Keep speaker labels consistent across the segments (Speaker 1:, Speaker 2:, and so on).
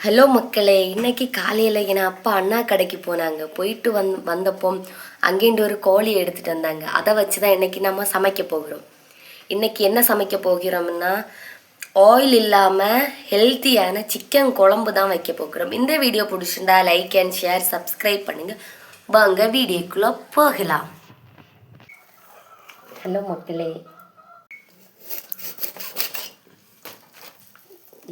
Speaker 1: Hello மக்களே, இன்னைக்கு காலையில் என் அப்பா அண்ணா கடைக்கு போனாங்க. போயிட்டு வந்தப்போ அங்கேருந்து ஒரு கோழி எடுத்துகிட்டு வந்தாங்க. அதை வச்சு தான் இன்னைக்கு நம்ம சமைக்க போகிறோம். இன்னைக்கு என்ன சமைக்க போகிறோம்னா ஆயில் இல்லாமல் ஹெல்த்தியான சிக்கன் குழம்பு தான் வைக்க போகிறோம். இந்த வீடியோ பிடிச்சிருந்தா லைக் அண்ட் ஷேர் சப்ஸ்கிரைப் பண்ணுங்கள். வாங்க வீடியோக்குள்ளே போகலாம். ஹலோ மக்களே,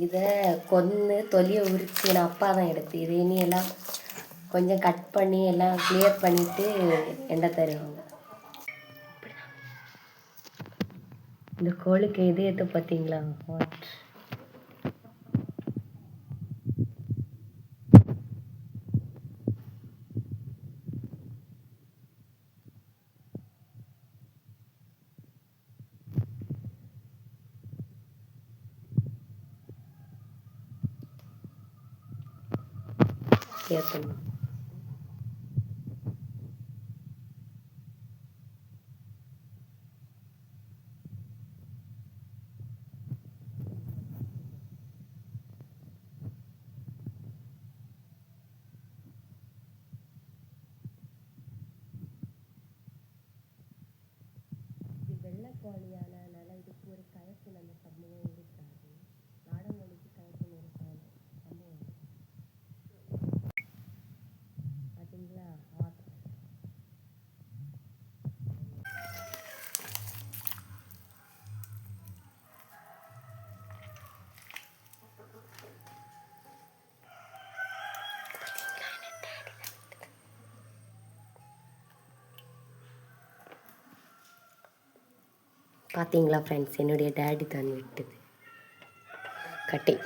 Speaker 1: இதை கொன்று தொலியை உரித்து என் அப்பா தான் எடுத்து இதை இனி எல்லாம் கொஞ்சம் கட் பண்ணி எல்லாம் கிளியர் பண்ணிவிட்டு எண்ணெய் தருவாங்க. இந்த கோழிக்கு இதயத்தை பார்த்தீங்களா? ஹாட் ஏற்றணும். வெள்ளைக்கோழியானனால இதுக்கு ஒரு கயப்பு நம்ம சம்பவம் இருக்காது. நாடன் கோழிக்கு கயப்பு இருக்காது சம்பவம். பார்த்தீங்களா? பார்த்தீங்களா ஃப்ரெண்ட்ஸ், என்னுடைய டேடி தான் விட்டது கட்டி.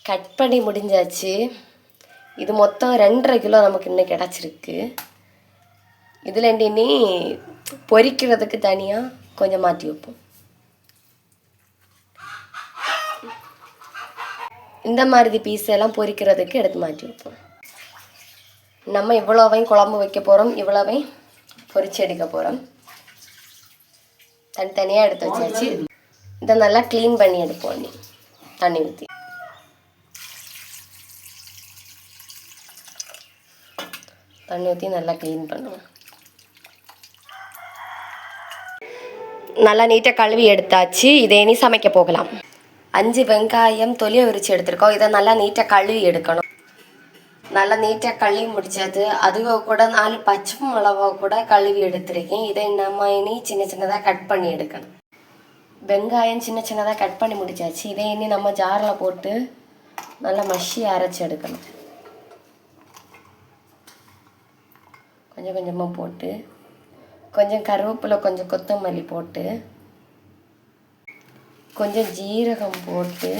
Speaker 1: கட் பண்ணி முடிஞ்சாச்சு. இது மொத்தம் 2.5 கிலோ நமக்கு இன்னும் கிடச்சிருக்கு. இதில் இனி பொரிக்கிறதுக்கு தனியாக கொஞ்சம் மாற்றி வைப்போம். இந்த மாதிரி பீஸ் எல்லாம் பொரிக்கிறதுக்கு எடுத்து மாற்றி வைப்போம். நம்ம இவ்வளோவையும் குழம்பு வைக்க போகிறோம், இவ்வளோவையும் பொரிச்சு எடுக்க போகிறோம். தனித்தனியாக எடுத்து வச்சாச்சு. இதை நல்லா க்ளீன் பண்ணி எடுப்போம். தண்ணி ஊற்றி நல்லா க்ளீன் பண்ணுவோம். நல்லா நீட்டாக கழுவி எடுத்தாச்சு. இதை இனி சமைக்க போகலாம். 5 வெங்காயம் தொலியை உரித்து எடுத்துருக்கோம். இதை நல்லா நீட்டாக கழுவி எடுக்கணும். நல்லா நீட்டாக கழுவி முடிச்சது. அதுவோ கூட 4 பச்சை மிளகா கூட கழுவி எடுத்துருக்கேன். இதை நம்ம இனி சின்ன சின்னதாக கட் பண்ணி எடுக்கணும். வெங்காயம் சின்ன சின்னதாக கட் பண்ணி முடிச்சாச்சு. இதை இனி நம்ம ஜாரில் போட்டு நல்லா மஷி அரைச்சி எடுக்கணும். கொஞ்சம் கொஞ்சமாக போட்டு கொஞ்சம் கருவேப்பிலை, கொஞ்சம் கொத்தமல்லி போட்டு கொஞ்சம் ஜீரகம் போட்டு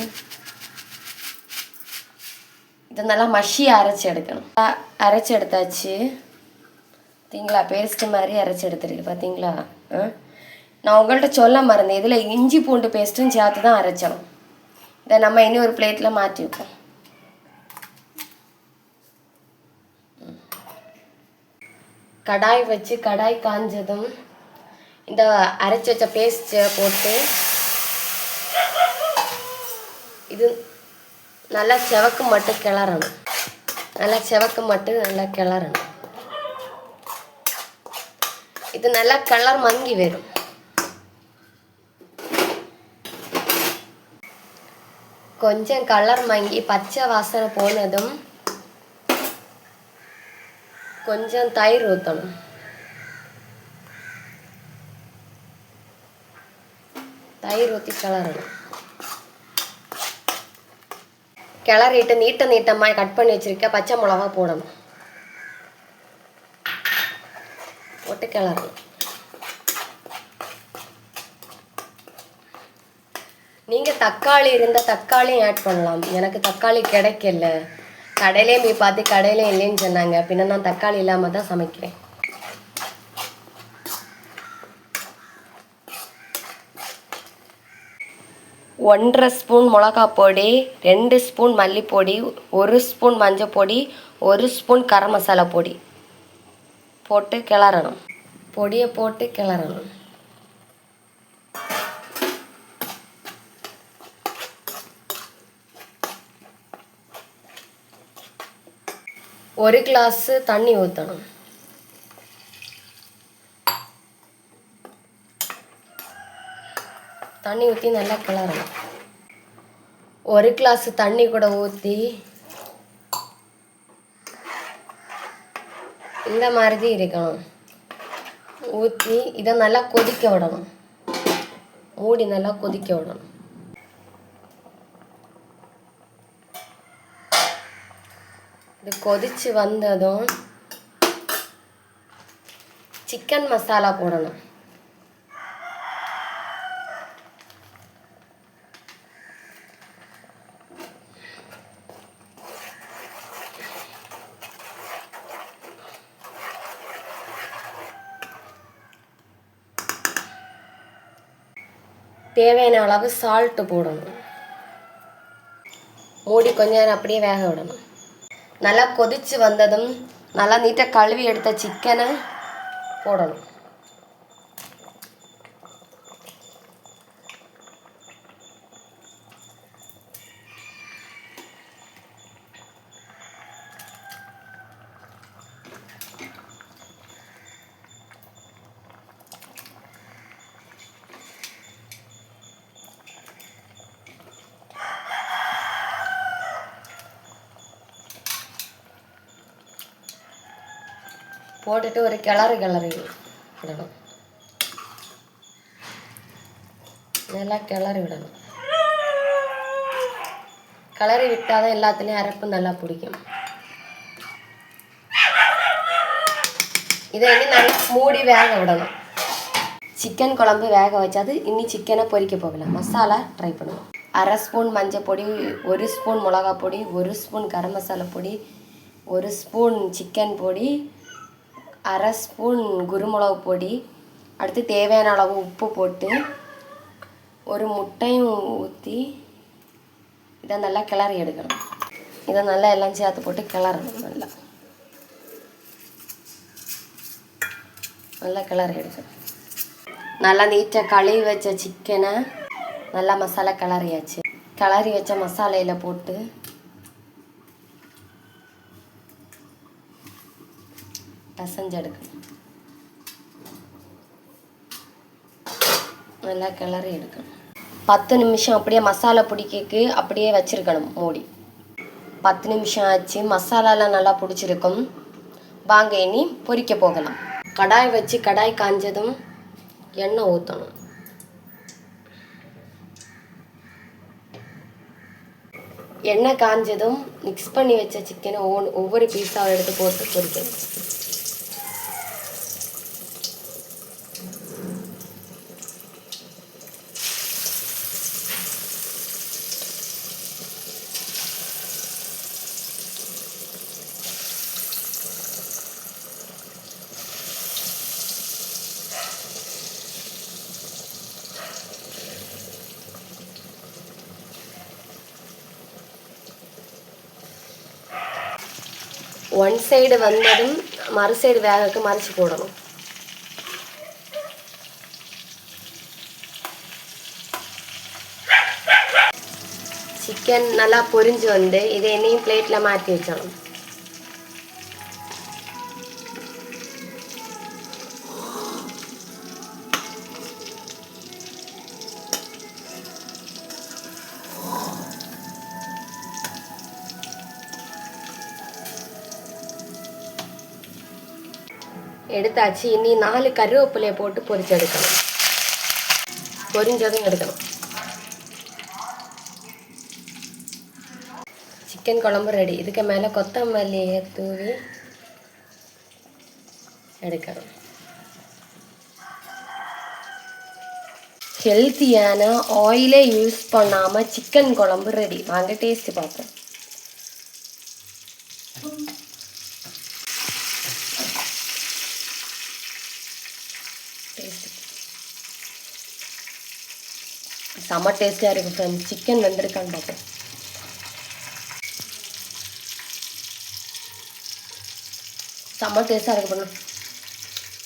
Speaker 1: இதை நல்லா மஷி அரைச்சி எடுக்கணும். அரைச்சி எடுத்தாச்சு. பார்த்தீங்களா? பேஸ்ட்டு மாதிரி அரைச்சி எடுத்துருக்கு. பார்த்தீங்களா? நான் உங்கள்கிட்ட சொல்ல மறந்தேன், இதில் இஞ்சி பூண்டு பேஸ்ட்டும் சேர்த்து தான் அரைச்சோம். இதை நம்ம இனி ஒரு பிளேட்டில் மாற்றி வைப்போம். கடாய் வச்சு கடாய் காஞ்சதும் இந்த அரைச்சி வச்ச பேஸ்ட்டை போட்டு இது நல்லா செவக்கு மட்டும் கிளறணும். நல்லா கிளறணும். இது நல்லா கலர் மங்கி வரும். கொஞ்சம் கலர் மங்கி பச்சை வாசனை போனதும் கொஞ்சம் தயிர் ஊற்றணும். தயிர் ஊற்றி கிளறணும். கிளறிட்டு நீட்டமாக கட் பண்ணி வச்சிருக்க பச்சை மிளகா போடணும். போட்டு கிளறணும். நீங்கள் தக்காளி இருந்தால் தக்காளியும் ஆட் பண்ணலாம். எனக்கு தக்காளி கிடைக்கல, கடையிலே போய் பார்த்து கடையிலே இல்லைன்னு சொன்னாங்க. பின்ன நான் தக்காளி இல்லாமல் தான் சமைக்கிறேன். ஒன்றரை ஸ்பூன் மிளகா பொடி, 2 ஸ்பூன் மல்லிப்பொடி, 1 ஸ்பூன் மஞ்சள் பொடி, 1 ஸ்பூன் கரம் மசாலா பொடி போட்டு கிளறணும். பொடியை போட்டு கிளறணும். ஒரு கிளாஸ் தண்ணி ஊற்றணும். தண்ணி ஊற்றி நல்லா கிளறணும். ஒரு கிளாஸ் தண்ணி கூட ஊற்றி இந்த மாதிரி இருக்கணும். ஊற்றி இதை நல்லா கொதிக்க விடணும். மூடி நல்லா கொதிக்க விடணும். இது கொதிச்சு வந்ததும் சிக்கன் மசாலா போடணும். தேவையான அளவு சால்ட்டு போடணும். மூடி கொஞ்ச நேரம் அப்படியே வேக விடணும். நல்லா கொதிச்சு வந்ததும் நல்லா நீட்டாக கழுவி எடுத்த சிக்கனை போடணும். போட்டுட்டு ஒரு கிளறி விடணும். நல்லா கிளறி விடணும். கிளறி விட்டால் தான் எல்லாத்துலேயும் அரைப்பு நல்லா பிடிக்கும். இதை இன்னும் நல்லா மூடி வேக விடணும். சிக்கன் குழம்பு வேக வச்சாது இன்னி சிக்கனை பொரிக்க போகலாம். மசாலா ட்ரை பண்ணுவோம். 1/2 ஸ்பூன் மஞ்சள் பொடி, 1 ஸ்பூன் மிளகா பொடி, 1 ஸ்பூன் கரம் மசாலா பொடி, 1 ஸ்பூன் சிக்கன் பொடி, 1/2 ஸ்பூன் குருமிளகு பொடி. அடுத்து தேவையான அளவு உப்பு போட்டு ஒரு முட்டையும் ஊற்றி இதை நல்லா கிளறி எடுக்கணும். இதை நல்லா எல்லாம் சேர்த்து போட்டு கிளறணும். நல்லா கிளறி எடுக்கணும். நல்லா நீட்டாக கழுவி வச்ச சிக்கனை நல்லா மசாலா கிளறியாச்சு. கிளறி வச்ச மசாலையில் போட்டு பசஞ்சு எடுக்கணும். நல்லா கிளறி எடுக்கணும். 10 நிமிஷம் அப்படியே மசாலா பிடிக்கக்கு அப்படியே வச்சிருக்கணும் மூடி. 10 நிமிஷம் ஆச்சு. மசாலாலாம் நல்லா பிடிச்சிருக்கும். வாங்க இனி பொரிக்க போகலாம். கடாய் வச்சு கடாய் காஞ்சதும் எண்ணெய் ஊற்றணும். எண்ணெய் காஞ்சதும் மிக்ஸ் பண்ணி வச்ச சிக்கனை ஒவ்வொரு பீஸாக எடுத்து போட்டு பொரிக்கணும். ஒன் சைடு வந்ததும் மறு சைடு வேகக்கு மறைச்சி போடணும். சிக்கன் நல்லா பொரிஞ்சு வந்து இதை என்னையும் பிளேட்டில் மாற்றி வச்சணும். எடுத்தாச்சு. இனி 4 கருவேப்பிலையை போட்டு பொரிச்சு எடுக்கணும். பொரிஞ்சதும் எடுக்கணும். சிக்கன் குழம்பு ரெடி. இதுக்கு மேலே கொத்தமல்லியை தூவி எடுக்கணும். ஹெல்த்தியான ஆயிலே யூஸ் பண்ணாமல் சிக்கன் குழம்பு ரெடி. வாங்க டேஸ்ட்டு பார்ப்போம். செம்ம டேஸ்டியாக இருக்குது ஃப்ரெண்ட்ஸ். சிக்கன் வெந்திருக்கான்னு பார்ப்போம். செம்ம டேஸ்ட்டாக இருக்குது பண்ணு.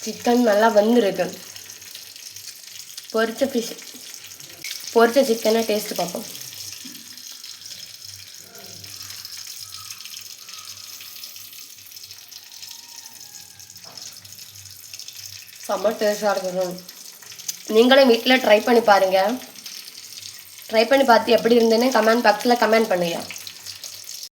Speaker 1: சிக்கன் நல்லா வெந்திருக்கு. பொரிச்ச சிக்கனை டேஸ்ட்டு பார்ப்போம். செம்ம டேஸ்ட்டாக இருக்குது. நீங்களும் வீட்டில் ட்ரை பண்ணி பாருங்கள். ட்ரை பண்ணி பார்த்து எப்படி இருந்ததுன்னு கமெண்ட் பாக்ஸில் கமெண்ட் பண்ணுங்கள்.